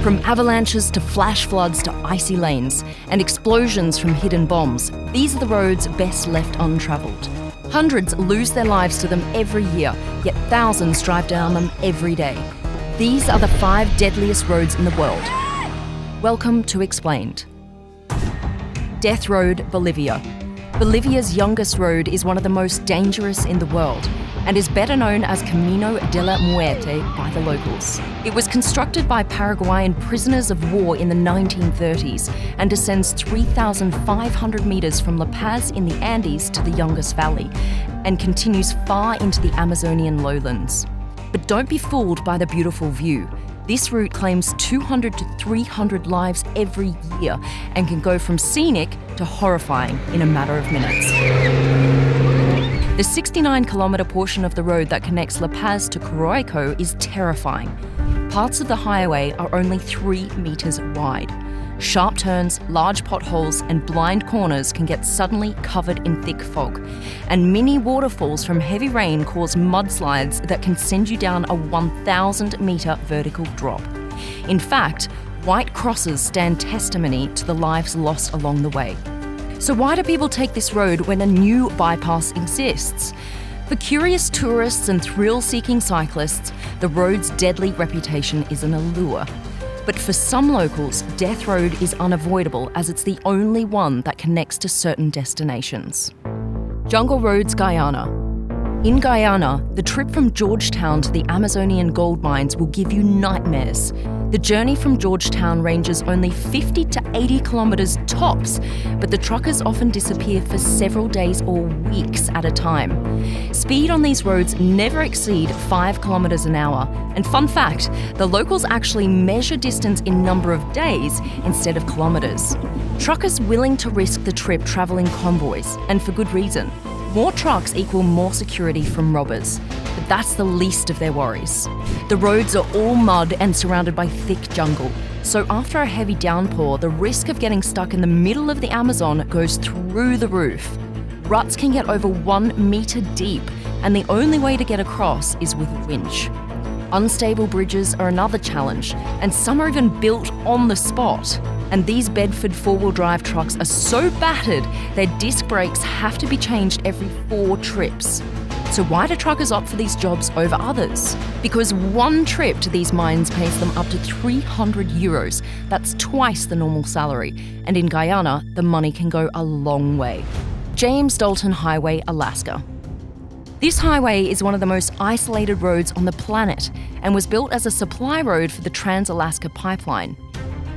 From avalanches to flash floods to icy lanes and explosions from hidden bombs, these are the roads best left untravelled. Hundreds lose their lives to them every year, yet thousands drive down them every day. These are the 5 deadliest roads in the world. Welcome to Explained. Death Road, Bolivia. Bolivia's youngest road is one of the most dangerous in the world and is better known as Camino de la Muerte by the locals. It was constructed by Paraguayan prisoners of war in the 1930s and descends 3,500 metres from La Paz in the Andes to the Yungas Valley and continues far into the Amazonian lowlands. But don't be fooled by the beautiful view. This route claims 200 to 300 lives every year and can go from scenic to horrifying in a matter of minutes. The 69-kilometre portion of the road that connects La Paz to Coroico is terrifying. Parts of the highway are only 3 metres wide. Sharp turns, large potholes and blind corners can get suddenly covered in thick fog. And mini waterfalls from heavy rain cause mudslides that can send you down a 1,000-metre vertical drop. In fact, white crosses stand testimony to the lives lost along the way. So why do people take this road when a new bypass exists? For curious tourists and thrill-seeking cyclists, the road's deadly reputation is an allure. But for some locals, Death Road is unavoidable as it's the only one that connects to certain destinations. Jungle Roads, Guyana. In Guyana, the trip from Georgetown to the Amazonian gold mines will give you nightmares. The journey from Georgetown ranges only 50 to 80 kilometres tops, but the truckers often disappear for several days or weeks at a time. Speed on these roads never exceed 5 kilometres an hour. And fun fact, the locals actually measure distance in number of days instead of kilometres. Truckers willing to risk the trip travel in convoys, and for good reason. More trucks equal more security from robbers. But that's the least of their worries. The roads are all mud and surrounded by thick jungle. So after a heavy downpour, the risk of getting stuck in the middle of the Amazon goes through the roof. Ruts can get over 1 metre deep, and the only way to get across is with a winch. Unstable bridges are another challenge, and some are even built on the spot. And these Bedford four-wheel drive trucks are so battered, their disc brakes have to be changed every 4 trips. So why do truckers opt for these jobs over others? Because one trip to these mines pays them up to 300 euros. That's twice the normal salary. And in Guyana, the money can go a long way. James Dalton Highway, Alaska. This highway is one of the most isolated roads on the planet and was built as a supply road for the Trans-Alaska Pipeline.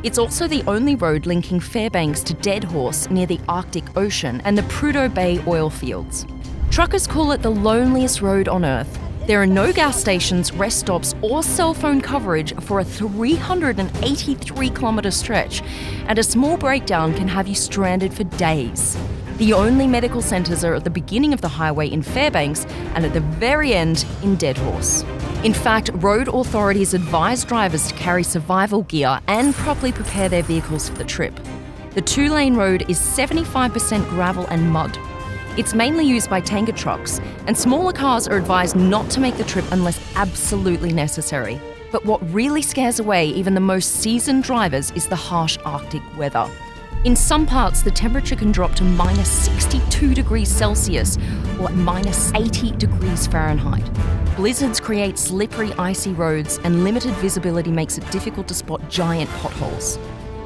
It's also the only road linking Fairbanks to Deadhorse near the Arctic Ocean and the Prudhoe Bay oil fields. Truckers call it the loneliest road on Earth. There are no gas stations, rest stops or cell phone coverage for a 383-kilometre stretch, and a small breakdown can have you stranded for days. The only medical centres are at the beginning of the highway in Fairbanks and at the very end in Deadhorse. In fact, road authorities advise drivers to carry survival gear and properly prepare their vehicles for the trip. The 2-lane road is 75% gravel and mud. It's mainly used by tanker trucks, and smaller cars are advised not to make the trip unless absolutely necessary. But what really scares away even the most seasoned drivers is the harsh Arctic weather. In some parts, the temperature can drop to minus 62 degrees Celsius or minus 80 degrees Fahrenheit. Blizzards create slippery, icy roads, and limited visibility makes it difficult to spot giant potholes.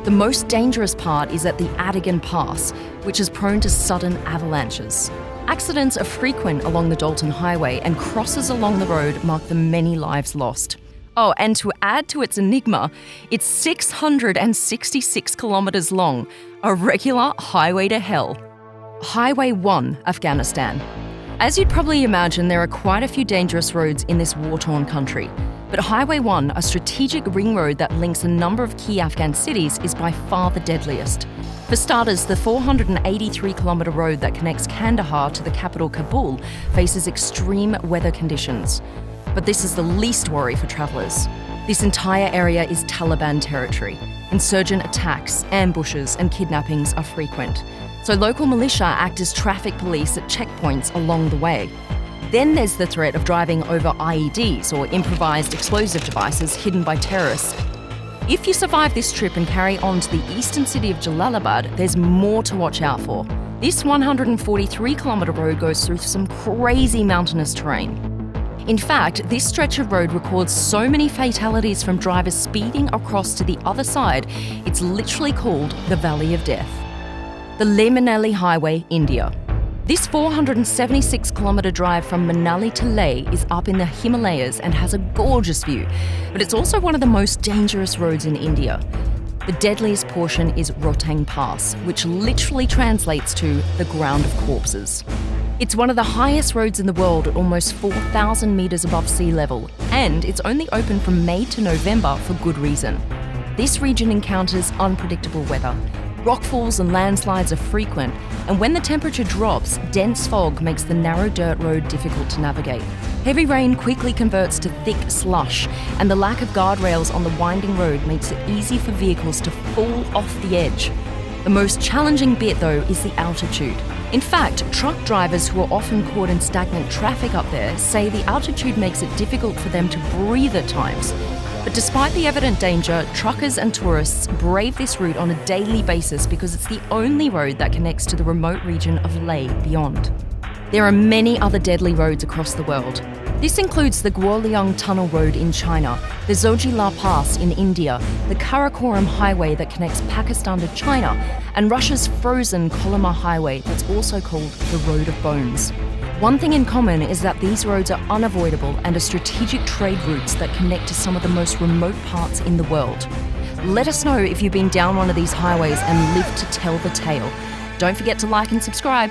The most dangerous part is at the Adigan Pass, which is prone to sudden avalanches. Accidents are frequent along the Dalton Highway, and crosses along the road mark the many lives lost. Oh, and to add to its enigma, it's 666 kilometres long, a regular highway to hell. Highway 1, Afghanistan. As you'd probably imagine, there are quite a few dangerous roads in this war-torn country. But Highway 1, a strategic ring road that links a number of key Afghan cities, is by far the deadliest. For starters, the 483-kilometre road that connects Kandahar to the capital Kabul faces extreme weather conditions. But this is the least worry for travellers. This entire area is Taliban territory. Insurgent attacks, ambushes and kidnappings are frequent. So local militia act as traffic police at checkpoints along the way. Then there's the threat of driving over IEDs or improvised explosive devices hidden by terrorists. If you survive this trip and carry on to the eastern city of Jalalabad, there's more to watch out for. This 143-kilometre road goes through some crazy mountainous terrain. In fact, this stretch of road records so many fatalities from drivers speeding across to the other side, it's literally called the Valley of Death. The Leh Manali Highway, India. This 476-kilometre drive from Manali to Leh is up in the Himalayas and has a gorgeous view, but it's also one of the most dangerous roads in India. The deadliest portion is Rohtang Pass, which literally translates to the ground of corpses. It's one of the highest roads in the world at almost 4,000 metres above sea level, and it's only open from May to November for good reason. This region encounters unpredictable weather. Rockfalls and landslides are frequent, and when the temperature drops, dense fog makes the narrow dirt road difficult to navigate. Heavy rain quickly converts to thick slush, and the lack of guardrails on the winding road makes it easy for vehicles to fall off the edge. The most challenging bit, though, is the altitude. In fact, truck drivers who are often caught in stagnant traffic up there say the altitude makes it difficult for them to breathe at times. But despite the evident danger, truckers and tourists brave this route on a daily basis because it's the only road that connects to the remote region of Leh beyond. There are many other deadly roads across the world. This includes the Guoliang Tunnel Road in China, the Zojila Pass in India, the Karakoram Highway that connects Pakistan to China, and Russia's frozen Kolyma Highway that's also called the Road of Bones. One thing in common is that these roads are unavoidable and are strategic trade routes that connect to some of the most remote parts in the world. Let us know if you've been down one of these highways and lived to tell the tale. Don't forget to like and subscribe.